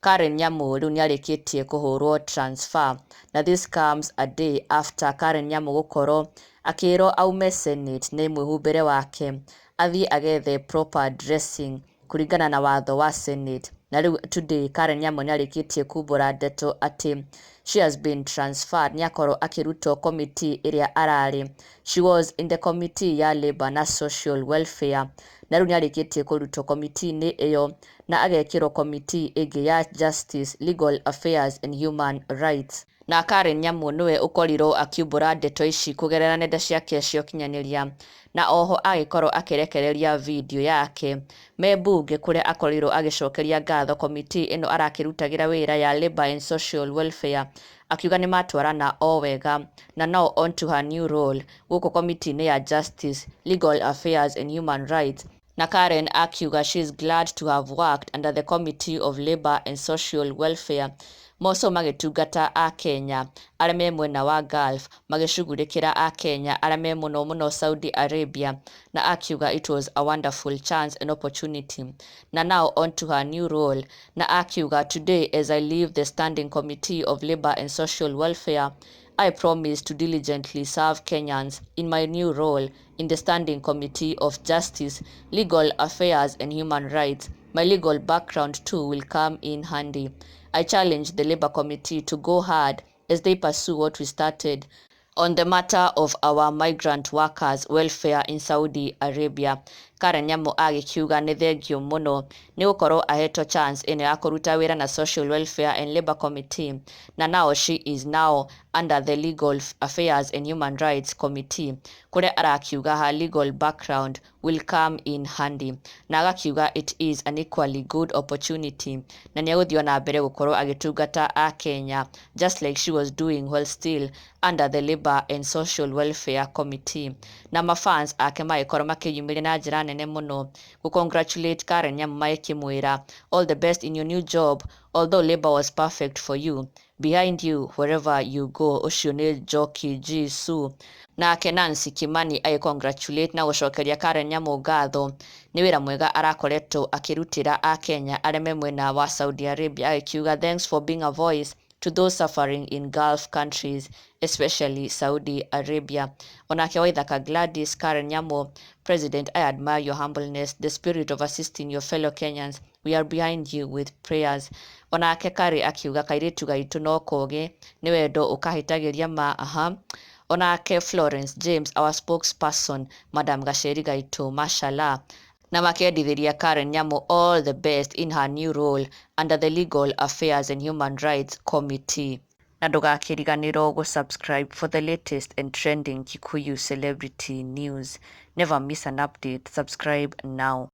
Karen Nyamu rĩu nĩarĩkĩtie kũhũrwo transfer, na this comes a day after Karen Nyamu gũkorwo akĩrwo aume Senate nĩ mwĩhumbĩre wake athiĩ agethe proper dressing kũringana na watho wa Senate. Na rĩu today Karen Nyamu nĩarĩkĩtie kumbũra ndeto atĩ she has been transferred, nĩakorwo akĩrutwo committee ĩrĩa ararĩ. She was in the committee ya Labour na Social Welfare, na rĩu nĩarĩkĩtie kũrutwo committee-inĩ ĩyo na agekĩrwo committee ĩngĩ ya Justice, Legal Affairs and Human Rights. Na Karen Nyamu nĩwe ũkorirwo akiumbũra ndeto ici kũgerera nenda ciake cia ũkinyanĩria, na oho agĩkorwo akĩrekereria video yake me mbunge kũrĩa akorirwo agĩcokeria ngatho committee ĩno arakĩrutagĩra wĩra ya Labour and Social Welfare, akiuga nĩ matwarana o wega na now on to her new role gũkũ committee-inĩ ya Justice, Legal Affairs and Human Rights. Na Karen akiuga she is glad to have worked under the Committee of Labour and Social Welfare, moco magĩtungata a Kenya arĩa me mwena wa Gulf, magĩcugurĩkĩra a Kenya arĩa me mũno Saudi Arabia, na akiuga it was a wonderful chance and opportunity. Na now on to her new role, na akiuga today as I leave the Standing Committee of Labour and Social Welfare, I promise to diligently serve Kenyans in my new role in the Standing Committee of Justice, Legal Affairs and Human Rights. My legal background too will come in handy. I challenge the Labour Committee to go hard as they pursue what we started on the matter of our migrant workers' welfare in Saudi Arabia. Karen Nyamu agĩkiuga nĩ thengio mũno nĩ gũkorwo ahetwo chance ĩno ya kũruta wĩra na Social Welfare and Labour Committee, na now she is now under the Legal Affairs and Human Rights Committee, kũrĩa arakiuga her legal background will come in handy, na agakiuga it is an equally good opportunity, na nĩegũthiĩ na mbere gũkorwo agĩtungata a Kenya just like she was doing while still under the Labour and Social Welfare Committee. Na mafans ake magĩkorwo makĩyumĩria na njĩra nene mũno gũcongratulate Karen Nyamu magĩkĩmwĩra all the best in your new job, although Labour was perfect for you, behind you wherever you go. Ũcio nĩ Njoki Jisu. Nake Nancy Kimani agĩcongratulate na gũcokeria Karen Nyamu ngatho nĩ wĩra mwega arakoretwo akĩrutĩra a Kenya arĩa me mwena wa Saudi Arabia, agĩkiuga thanks for being a voice to those suffering in Gulf countries, especially Saudi Arabia. Onake Waithaka Gladys Karen Nyamu, President, I admire your humbleness, the spirit of assisting your fellow Kenyans. We are behind you with prayers. Onake Kari akiuga kairĩtu gaitũ no koge nĩ wendo ũkahĩtagĩria ma Onake Florence James, our spokesperson, Madam Gacheri gaitũ, mashallah. Na makĩendithĩria Karen Nyamu all the best in her new role under the Legal Affairs and Human Rights Committee. Na ndũgakĩriganĩrwo gũsubscribe for the latest and trending Kikuyu celebrity news. Never miss an update. Subscribe now.